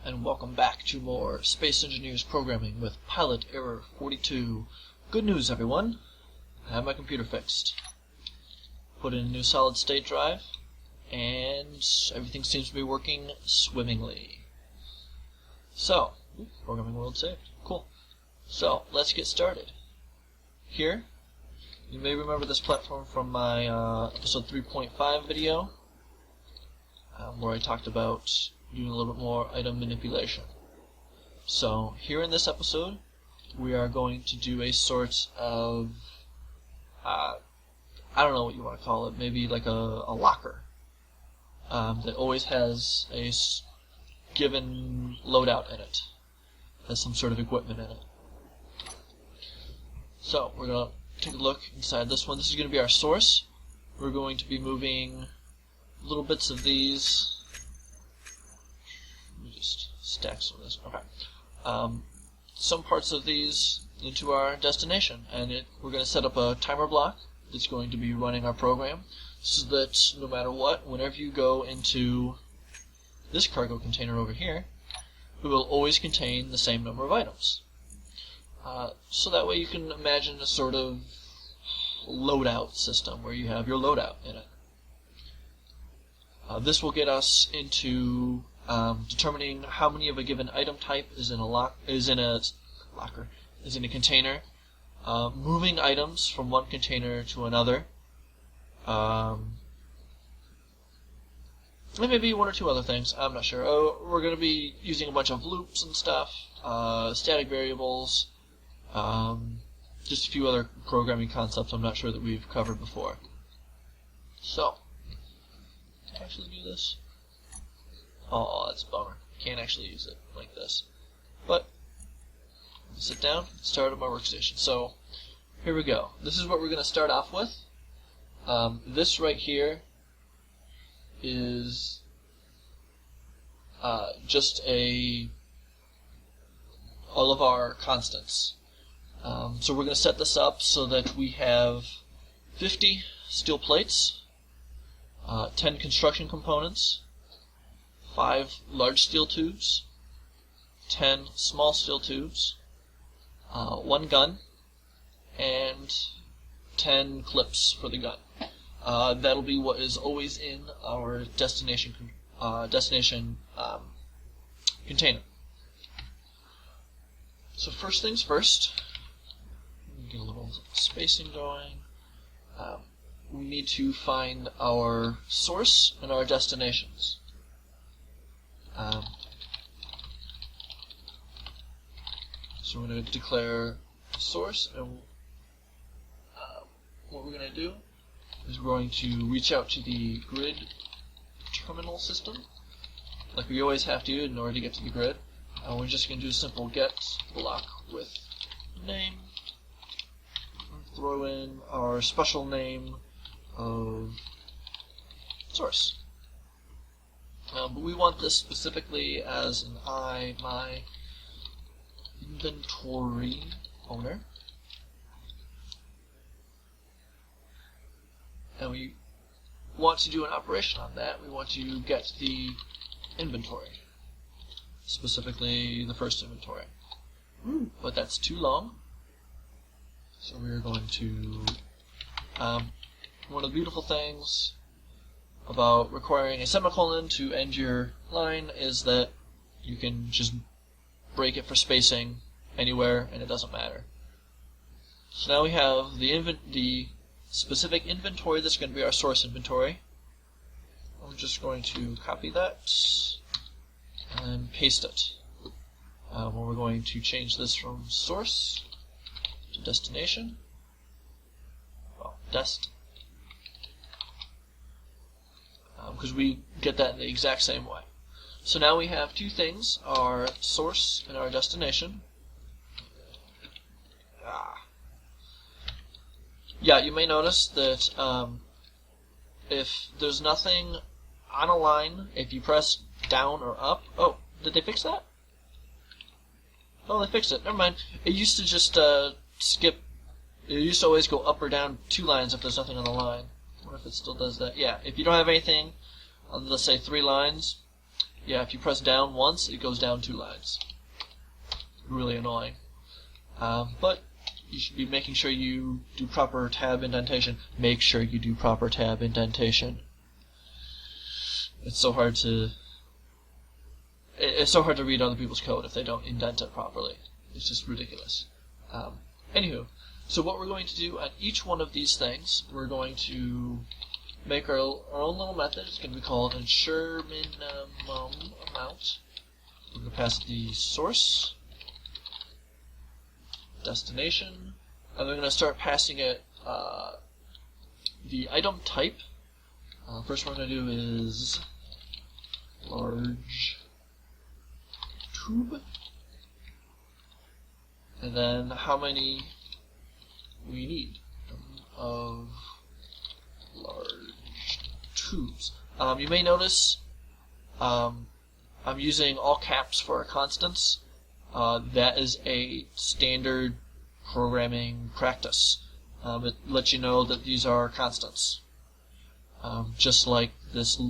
and welcome back to more Space Engineers Programming with Pilot Error 42. Good news, everyone. I have my computer fixed. Put in a new solid-state drive, and everything seems to be working swimmingly. So, programming world saved. Cool. So, let's get started. Here, you may remember this platform from my episode 3.5 video, where I talked about doing a little bit more item manipulation. So here in this episode, we are going to do a sort of, I don't know what you want to call it, maybe like a locker that always has a given loadout in it, has some sort of equipment in it. So we're going to take a look inside this one. This is going to be our source. We're going to be moving little bits of these. Let me just stack some of this. Okay. Some parts of these into our destination, and we're going to set up a timer block that's going to be running our program, so that no matter what, whenever you go into this cargo container over here, it will always contain the same number of items. So that way you can imagine a sort of loadout system where you have your loadout in it. This will get us into determining how many of a given item type is in a container, moving items from one container to another, and maybe one or two other things. I'm not sure. We're going to be using a bunch of loops and stuff, static variables, just a few other programming concepts I'm not sure that we've covered before. So, can I actually do this? Oh, that's a bummer. Can't actually use it like this. But, sit down, start up my workstation. So, here we go. This is what we're going to start off with. This right here is just all of our constants. So we're going to set this up so that we have 50 steel plates, 10 construction components, 5 large steel tubes, 10 small steel tubes, 1 gun, and 10 clips for the gun. That'll be what is always in our destination container. So first things first, get a little spacing going. We need to find our source and our destinations. So we're going to declare source, and what we're going to do is we're going to reach out to the grid terminal system, like we always have to in order to get to the grid. And we're just going to do a simple get block with name, and throw in our special name of source. But we want this specifically as an my inventory owner. And we want to do an operation on that. We want to get the inventory, specifically the first inventory. But that's too long. So we're going to... one of the beautiful things about requiring a semicolon to end your line is that you can just break it for spacing anywhere and it doesn't matter. So now we have the specific inventory that's going to be our source inventory. I'm just going to copy that and paste it. We're going to change this from source to destination. Well, dest. Because we get that in the exact same way. So now we have two things, our source and our destination. Yeah, you may notice that if there's nothing on a line, if you press down or up... Oh, did they fix that? Oh, they fixed it. Never mind. It used to just skip... It used to always go up or down 2 lines if there's nothing on the line. I wonder if it still does that. Yeah, if you don't have anything on, let's say, 3 lines, yeah, if you press down once, it goes down 2 lines. Really annoying. But you should be making sure you do proper tab indentation. Make sure you do proper tab indentation. It's so hard to read other people's code if they don't indent it properly. It's just ridiculous. Anywho, so what we're going to do on each one of these things, we're going to make our own little method. It's going to be called ensure minimum amount. We're going to pass it the source, destination, and we're going to start passing it the item type. First one we're going to do is large tube, and then how many we need of large tubes. You may notice I'm using all caps for our constants. That is a standard programming practice. It lets you know that these are constants. Just like this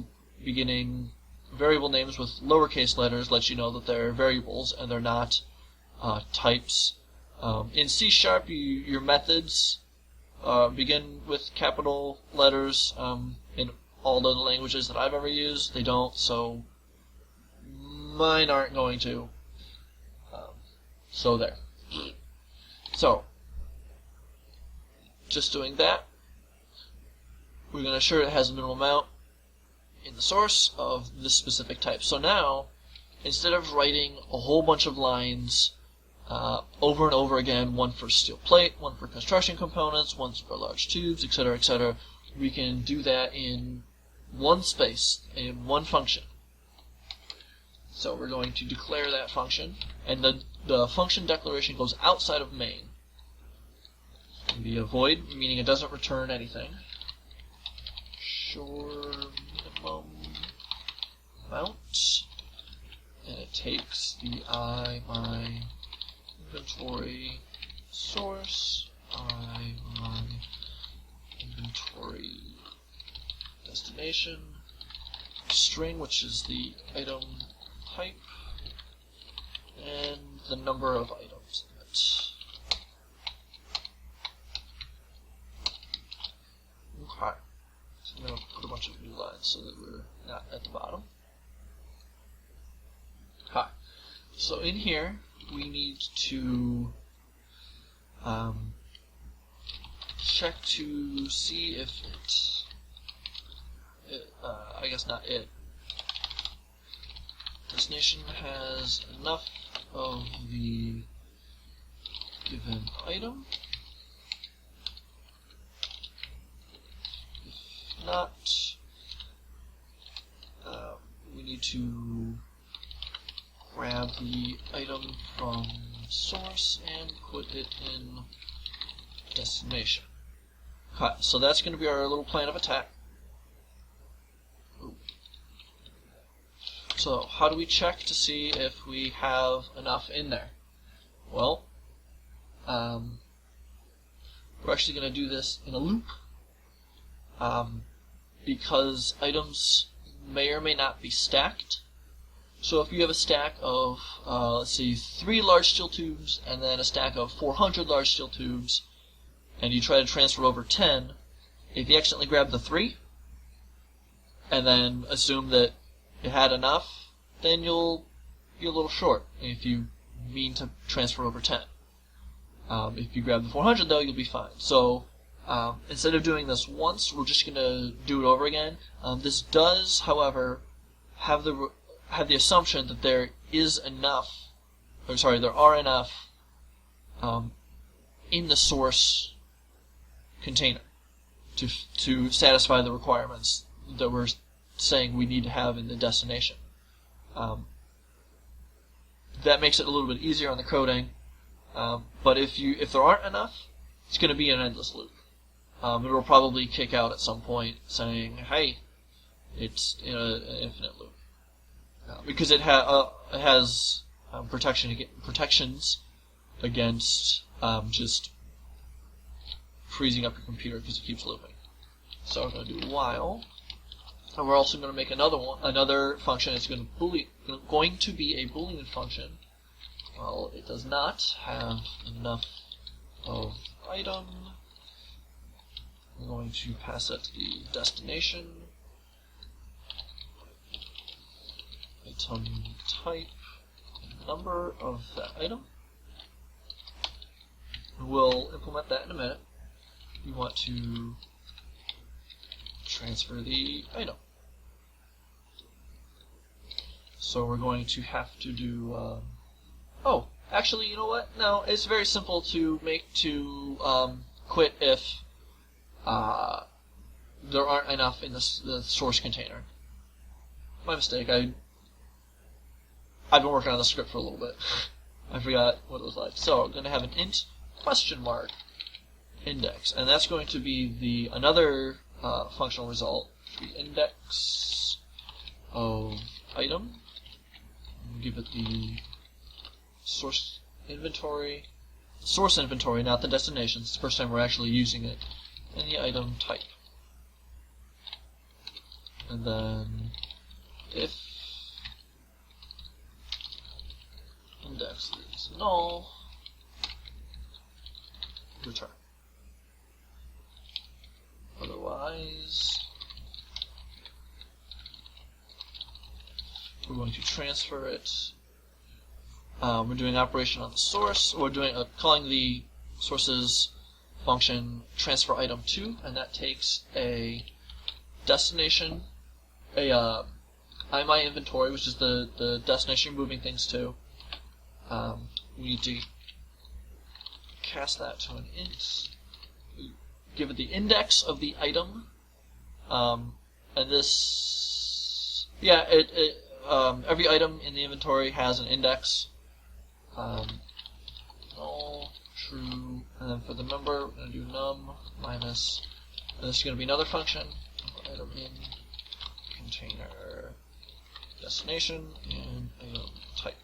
beginning variable names with lowercase letters lets you know that they're variables and they're not types. In C#, your methods begin with capital letters. In all the languages that I've ever used, they don't, so mine aren't going to. So there. So, just doing that, we're going to ensure it has a minimum amount in the source of this specific type. So now, instead of writing a whole bunch of lines over and over again, one for steel plate, one for construction components, one for large tubes, etc., we can do that in one space, in one function. So we're going to declare that function, and the function declaration goes outside of main. It's going to be a void, meaning it doesn't return anything. Sure minimum amount, and it takes the my inventory source, my inventory destination, string, which is the item type, and the number of items in it. Okay. So I'm going to put a bunch of new lines so that we're not at the bottom. Okay. So in here, we need to check to see if I guess not it. Destination has enough of the given item. If not, we need to grab the item from source and put it in destination. Okay, so that's going to be our little plan of attack. So how do we check to see if we have enough in there? Well, we're actually going to do this in a loop because items may or may not be stacked. So if you have a stack of, let's see, 3 large steel tubes and then a stack of 400 large steel tubes, and you try to transfer over 10, if you accidentally grab the 3 and then assume that it had enough, then you'll be a little short if you mean to transfer over 10. If you grab the 400, though, you'll be fine. So instead of doing this once, we're just going to do it over again. This does, however, have the assumption that there is enough, or sorry, there are enough in the source container to satisfy the requirements that we're saying we need to have in the destination. That makes it a little bit easier on the coding, but if there aren't enough, it's going to be an endless loop. It'll probably kick out at some point saying, "Hey, it's in an infinite loop," because it has protections against just freezing up your computer because it keeps looping. So I'm going to do while And we're also going to make another function. It's going to be a Boolean function. Well, it does not have enough of item. I'm going to pass it to the destination. Item type, number of that item. We'll implement that in a minute. We want to transfer the item. So we're going to have to do, oh, actually, you know what? No, it's very simple to quit if there aren't enough in the source container. My mistake. I've been working on the script for a little bit. I forgot what it was like. So we're going to have an int question mark index, and that's going to be another functional result. The index of item. We'll give it the source inventory, not the destination. It's the first time we're actually using it, and the item type. And then if index is null, return. Otherwise, we're going to transfer it. We're doing an operation on the source. We're doing calling the source's function transfer item to, and that takes a destination, my inventory, which is the destination you're moving things to. We need to cast that to an int. Give it the index of the item, and this, every item in the inventory has an index. Null, true, and then for the number, we're going to do num minus, and this is going to be another function. Item in container destination and item type.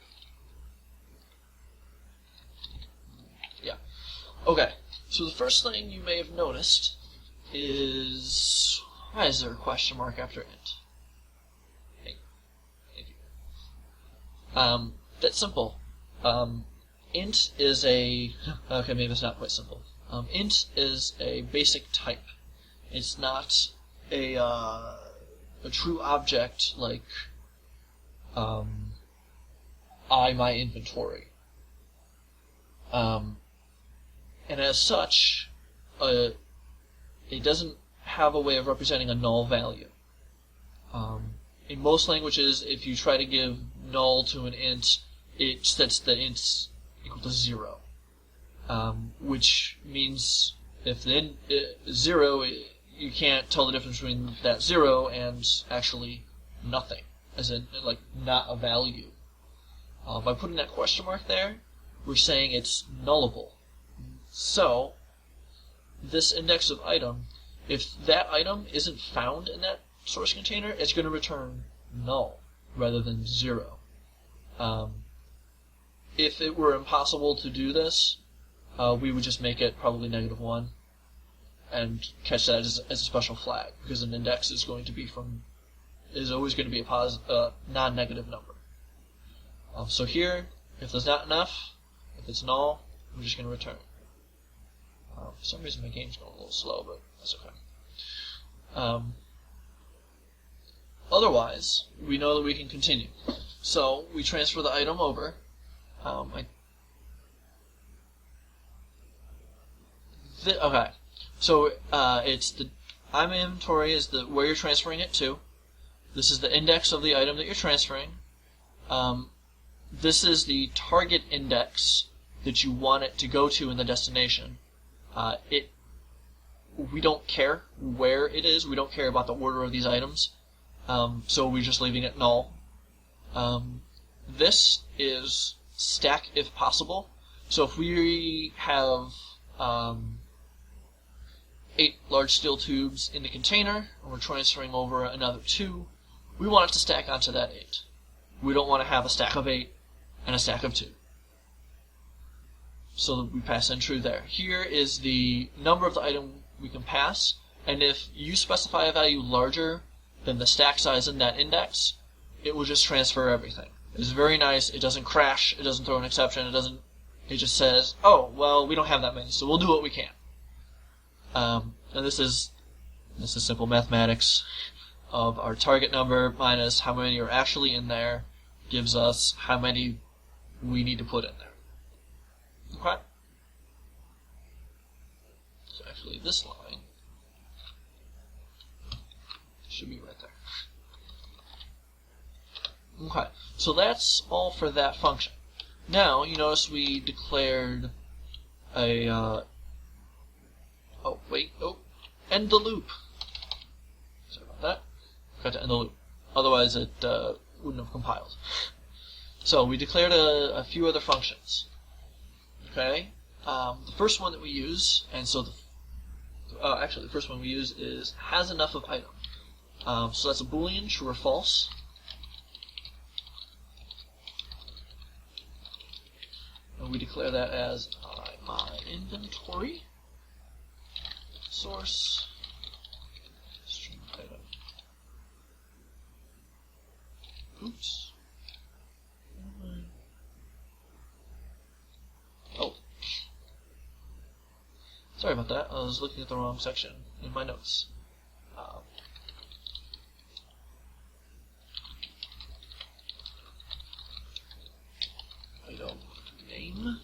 Yeah. Okay. So the first thing you may have noticed is, why is there a question mark after int? Hey, thank you. That's simple. Int is okay, maybe it's not quite simple. Int is a basic type. It's not a true object like my inventory. And as such, it doesn't have a way of representing a null value. In most languages, if you try to give null to an int, it sets that int's equal to 0. Which means if the int is 0, you can't tell the difference between that 0 and actually nothing, as in, like, not a value. By putting that question mark there, we're saying it's nullable. So, this index of item, if that item isn't found in that source container, it's going to return null rather than 0. If it were impossible to do this, we would just make it probably -1 and catch that as a special flag, because an index is always going to be a non-negative number. So here, if there's not enough, if it's null, we're just going to return. For some reason my game's going a little slow, but that's okay. Otherwise, we know that we can continue. So we transfer the item over. Okay. So it's the my inventory is where you're transferring it to. This is the index of the item that you're transferring. This is the target index that you want it to go to in the destination. We don't care where it is. We don't care about the order of these items. So we're just leaving it null. This is stack if possible. So if we have 8 large steel tubes in the container, and we're transferring over another 2, we want it to stack onto that 8. We don't want to have a stack of 8 and a stack of 2. So we pass in true there. Here is the number of the item we can pass, and if you specify a value larger then the stack size in that index, it will just transfer everything. It's very nice. It doesn't crash. It doesn't throw an exception. It just says, oh, well, we don't have that many, so we'll do what we can. And this is simple mathematics of our target number minus how many are actually in there gives us how many we need to put in there. Okay? So actually this line should be right there. Okay, so that's all for that function. Now, you notice we declared a, end the loop. Sorry about that. Forgot to end the loop. Otherwise it wouldn't have compiled. So we declared a few other functions. Okay, the first one that we use, and so actually the first one we use is has enough of item. So that's a Boolean, true or false. And we declare that as my inventory source string item. Oops. Oh. Sorry about that. I was looking at the wrong section in my notes. Item name.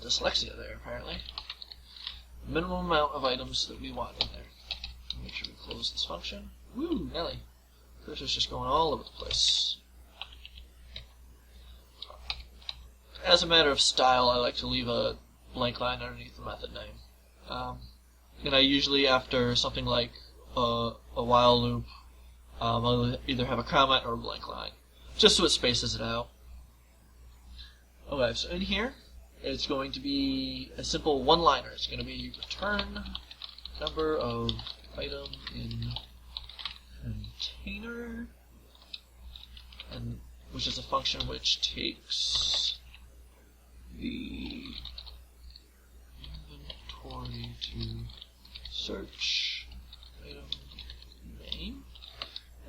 Dyslexia there, apparently. Minimum amount of items that we want in there. Make sure we close this function. Woo, Nelly. Cursor's just going all over the place. As a matter of style, I like to leave a blank line underneath the method name. And I usually, after something like a while loop, I'll either have a comment or a blank line, just so it spaces it out. Okay, so in here, it's going to be a simple one-liner. It's going to be return number of item in container, and which is a function which takes the inventory to search item name,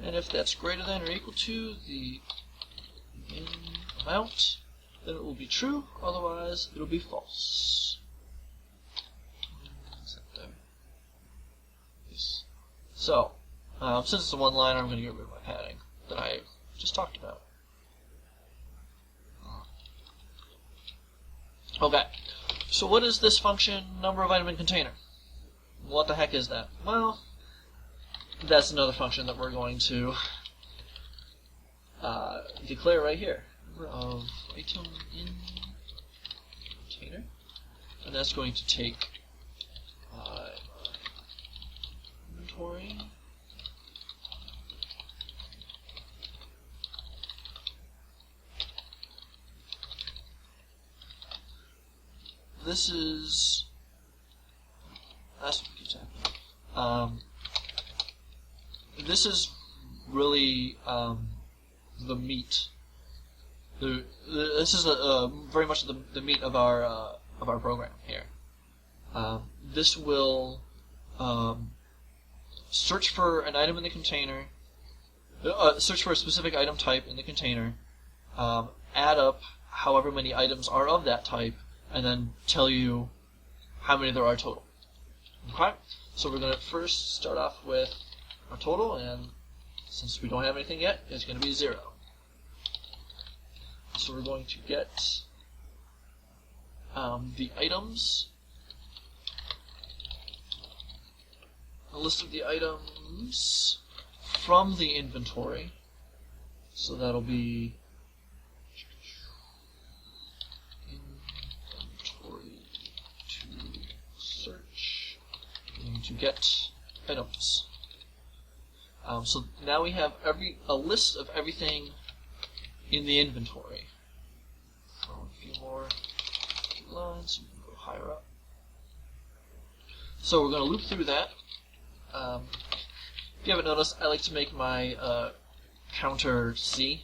and if that's greater than or equal to the in amount, then it will be true, otherwise it will be false. Is that there? Yes. So, since it's a one-liner, I'm going to get rid of my padding that I just talked about. Okay, so what is this function, number of item in container? What the heck is that? Well, that's another function that we're going to declare right here. Number of item in container, and that's going to take inventory that's what keeps happening. This is really the meat. This is very much the meat of our program here. This will search for an item in the container, search for a specific item type in the container, add up however many items are of that type, and then tell you how many there are total. Okay, so we're going to first start off with our total, and since we don't have anything yet, it's going to be 0. So we're going to get the items, a list of the items from the inventory. So that'll be inventory to search, and to get items. So now we have a list of everything in the inventory. Throw in a few more lines, so we can go higher up. So we're going to loop through that. If you haven't noticed, I like to make my counter C.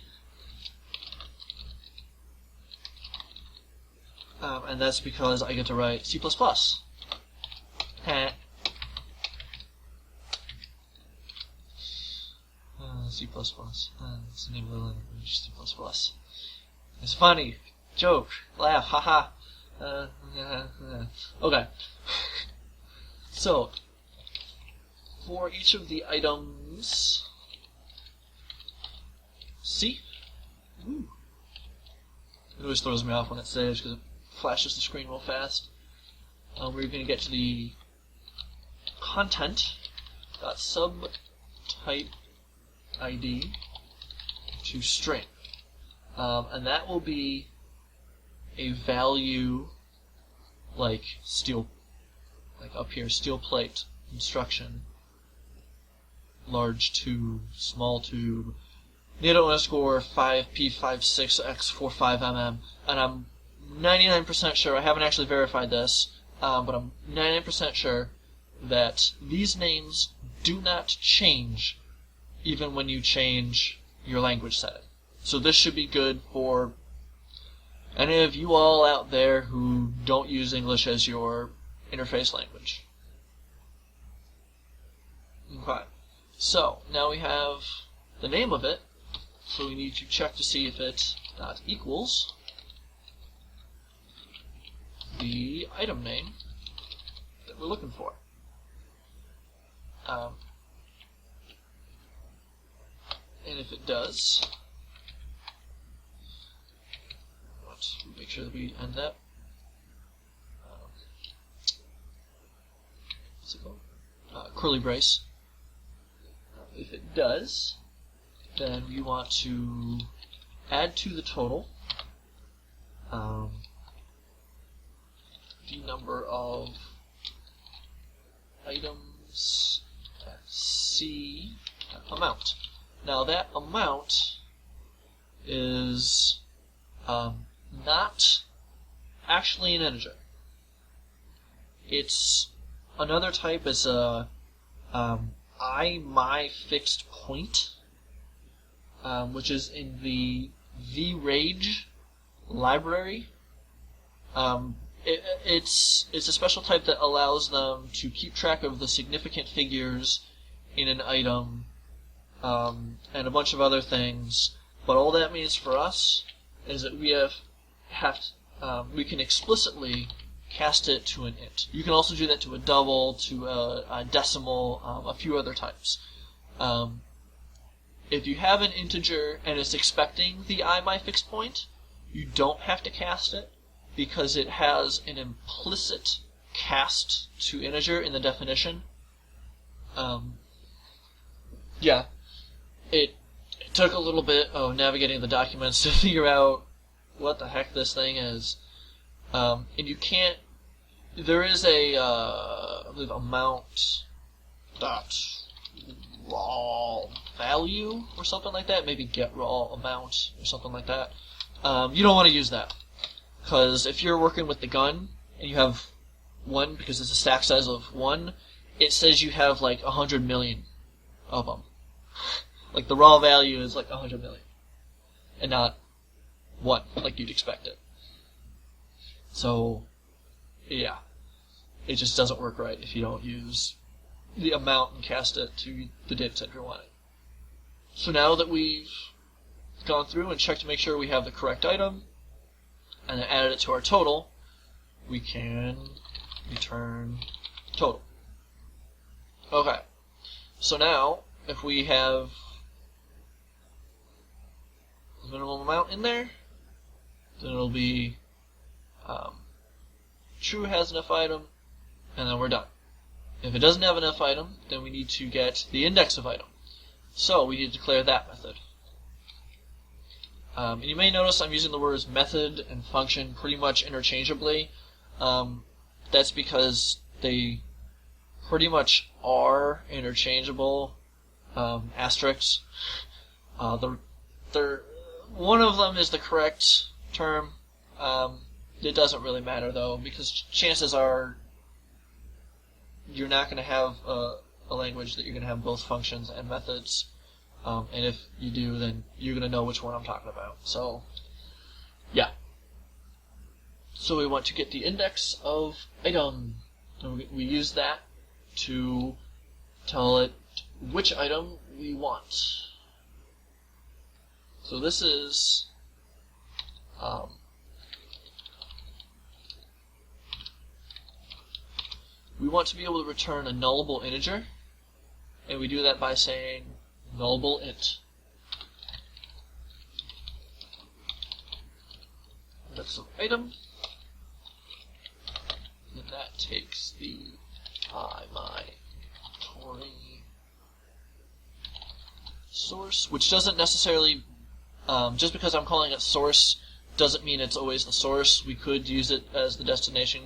And that's because I get to write C++. C++. That's the name of the language, C++. It's funny. Joke. Laugh. Haha. Okay. So, for each of the items... See? Ooh. It always throws me off when it saves because it flashes the screen real fast. We're going to get to the content.subtype ID to string. And that will be a value like steel, like up here, steel plate instruction, large tube, small tube, NATO underscore 5P56X45mm, and I'm 99% sure, I haven't actually verified this, but I'm 99% sure that these names do not change even when you change your language setting. So this should be good for any of you all out there who don't use English as your interface language. Okay, so now we have the name of it, so we need to check to see if it equals the item name that we're looking for. And if it does, let's make sure that we end that. What's it called? Curly brace. If it does, then we want to add to the total the number of items at C amount. Now that amount is not actually an integer. It's another type as a my fixed point, which is in the VRange library. It's a special type that allows them to keep track of the significant figures in an item, and a bunch of other things. But all that means for us is that we we can explicitly cast it to an int. You can also do that to a double, to a decimal, a few other types. If you have an integer and it's expecting the my fixed point, you don't have to cast it because it has an implicit cast to integer in the definition. Yeah, it took a little bit of navigating the documents to figure out what the heck this thing is. And you can't, there is a, I believe, amount dot raw value or something like that, maybe get raw amount or something like that. You don't want to use that, because if you're working with the gun and you have 1, because it's a stack size of 1, it says you have like 100 million of them. Like the raw value is like 100 million, and not 1 like you'd expect it. So, yeah, it just doesn't work right if you don't use the amount and cast it to the data type you're wanting. So now that we've gone through and checked to make sure we have the correct item, and then added it to our total, we can return total. Okay, so now if we have the minimum amount in there, then it'll be true has enough item, and then we're done. If it doesn't have enough item, then we need to get the index of item. So we need to declare that method. And you may notice I'm using the words method and function pretty much interchangeably. That's because they pretty much are interchangeable asterisks. One of them is the correct term. It doesn't really matter though, because chances are you're not going to have a language that you're going to have both functions and methods. And if you do, then you're going to know which one I'm talking about. So, yeah. So we want to get the index of item. And we use that to tell it which item we want. So this is we want to be able to return a nullable integer, and we do that by saying nullable int. That's an item, and that takes the my Tory source, which doesn't necessarily, just because I'm calling it source doesn't mean it's always the source. We could use it as the destination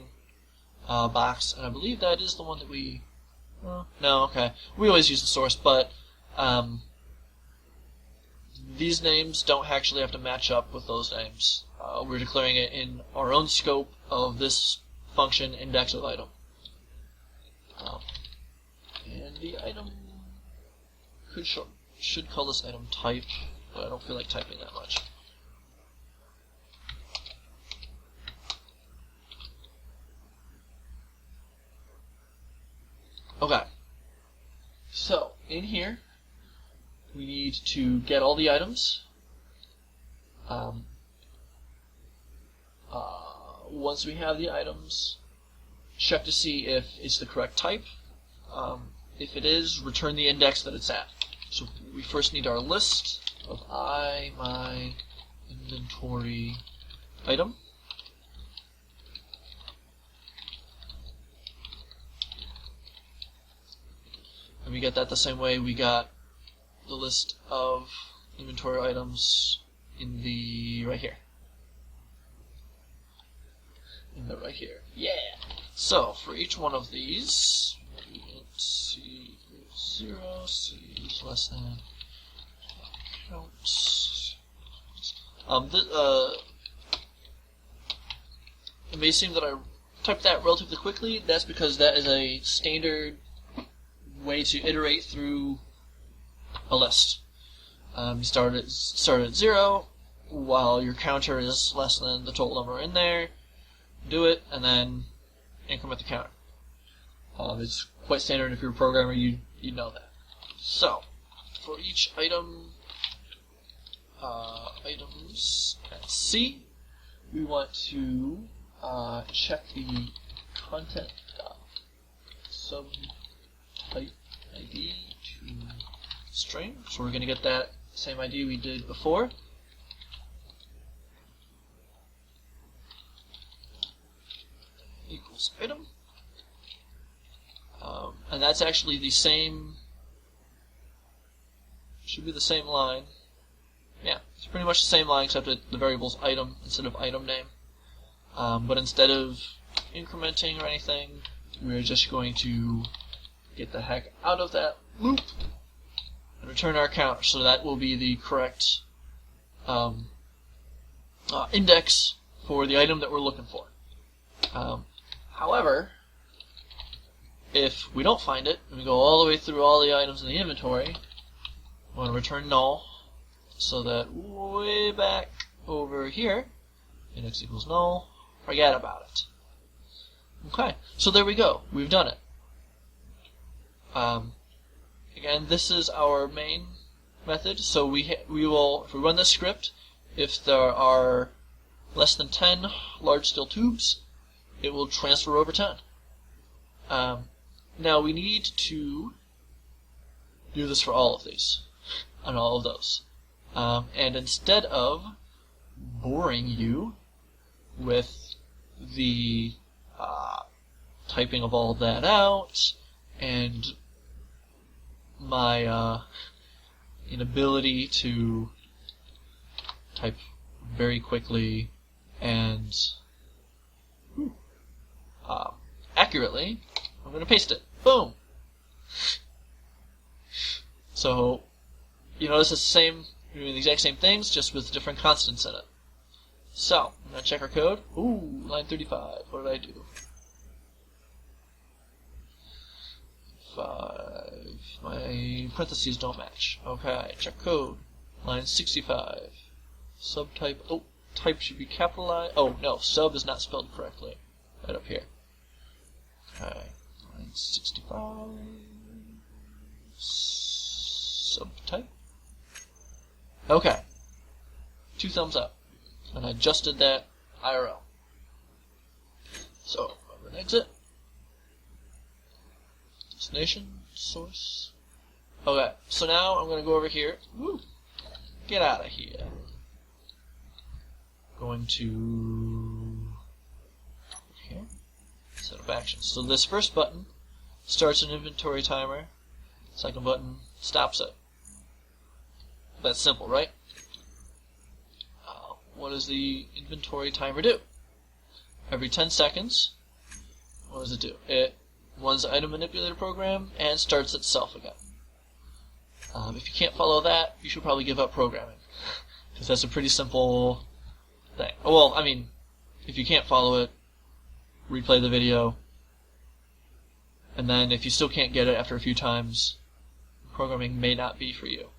box, and I believe that is the one that we, no, okay. We always use the source, but these names don't actually have to match up with those names. We're declaring it in our own scope of this function index of item. And the item should call this item type, but I don't feel like typing that much. Okay, so in here we need to get all the items. Once we have the items, check to see if it's the correct type. If it is, return the index that it's at. So we first need our list of my inventory item. And we get that the same way we got the list of inventory items in the right here. Yeah. So for each one of these, int c equals 0, c is less than counts. It may seem that I typed that relatively quickly. That's because that is a standard way to iterate through a list. You start at 0 while your counter is less than the total number in there. Do it, and then increment the counter. It's quite standard. If you're a programmer, you know that. So, for each item, items at C, we want to check the content subtype ID to string. So we're going to get that same ID we did before. Equals item. And that's actually the same, should be the same line. Yeah, it's pretty much the same line except that the variable's item instead of item name. But instead of incrementing or anything, we're just going to get the heck out of that loop and return our counter. So that will be the correct index for the item that we're looking for. However, if we don't find it, and we go all the way through all the items in the inventory, we want to return null, so that way back over here, index equals null, forget about it. Okay, so there we go. We've done it. Again, this is our main method, so we will, if we run this script, if there are less than 10 large steel tubes, it will transfer over 10. Now we need to do this for all of these, and all of those. And instead of boring you with the typing of all of that out, and my inability to type very quickly and accurately, I'm going to paste it. Boom! So, you notice it's the same, we're doing the exact same things, just with different constants in it. So, I'm going to check our code. Ooh, line 35. What did I do? 5. My parentheses don't match. Okay, check code. Line 65. Subtype. Oh, type should be capitalized. Oh, no, sub is not spelled correctly. Right up here. Okay, line 65. Subtype. Okay. 2 thumbs up. And I adjusted that IRL. So, run exit. Destination, source. Okay, so now I'm going to go over here. Woo! Get out of here. Going to here. Set up actions. So this first button starts an inventory timer. Second button stops it. That's simple, right? What does the inventory timer do? Every 10 seconds, what does it do? It runs the item manipulator program and starts itself again. If you can't follow that, you should probably give up programming, because that's a pretty simple thing. Well, I mean, if you can't follow it, replay the video, and then if you still can't get it after a few times, programming may not be for you.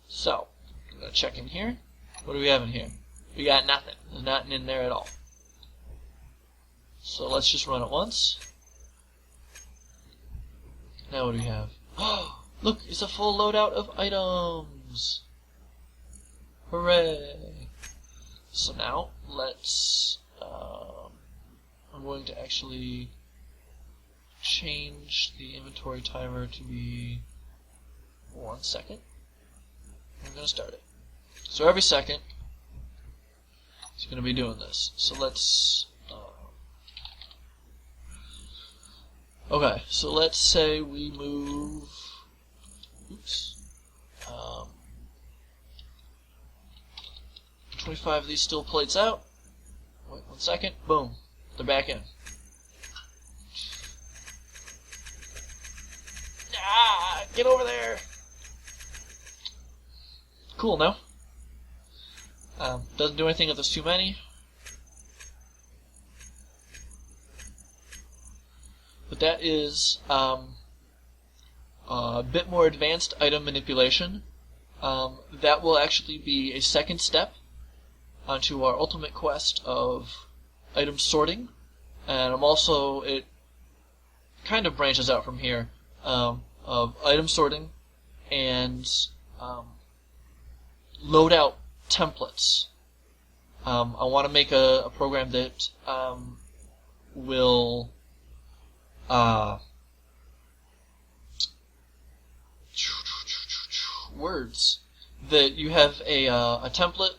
So, I'm going to check in here. What do we have in here? We got nothing. There's nothing in there at all. So let's just run it once. Now what do we have? Oh, look, it's a full loadout of items. Hooray! So now let's. I'm going to actually change the inventory timer to be 1 second. I'm going to start it. So every second, it's going to be doing this. So let's. Okay, so let's say we move. Oops. 25 of these steel plates out. Wait 1 second. Boom. They're back in. Ah! Get over there! Cool, no? Doesn't do anything if there's too many. But that is a bit more advanced item manipulation. That will actually be a second step onto our ultimate quest of item sorting. And it kind of branches out from here, of item sorting and loadout templates. I want to make a program that will words that you have a template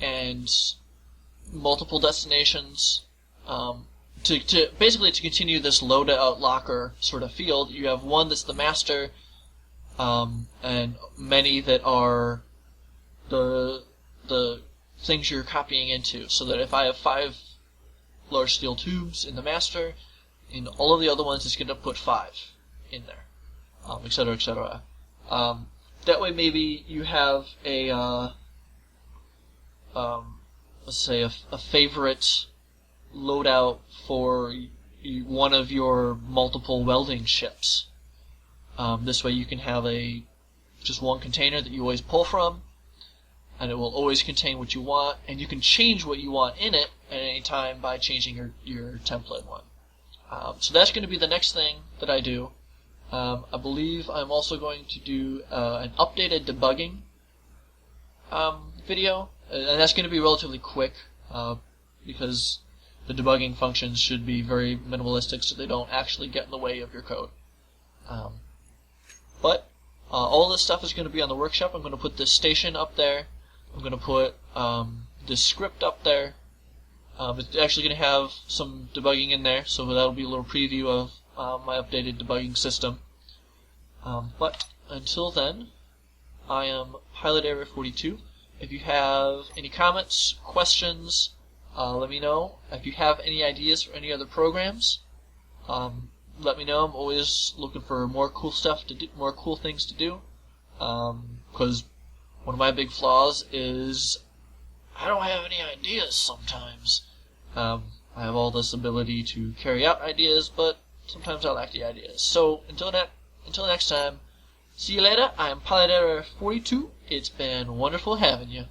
and multiple destinations to basically to continue this loadout locker sort of field. You have one that's the master, and many that are the things you're copying into. So that if I have 5 large steel tubes in the master, in all of the other ones, it's going to put 5 in there, etc., etc. That way, maybe you have a let's say a favorite loadout for one of your multiple welding ships. This way, you can have just one container that you always pull from, and it will always contain what you want, and you can change what you want in it at any time by changing your template one. So that's going to be the next thing that I do. I believe I'm also going to do an updated debugging video, and that's going to be relatively quick because the debugging functions should be very minimalistic so they don't actually get in the way of your code. But all this stuff is going to be on the workshop. I'm going to put this station up there. I'm going to put this script up there. It's actually going to have some debugging in there, so that'll be a little preview of my updated debugging system. But until then, I am Pilot Error 42. If you have any comments, questions, let me know. If you have any ideas for any other programs, let me know. I'm always looking for more cool stuff to do, more cool things to do. Because one of my big flaws is I don't have any ideas sometimes. I have all this ability to carry out ideas, but sometimes I lack the ideas. So until next time, see you later. I am Pilot Error 42. It's been wonderful having you.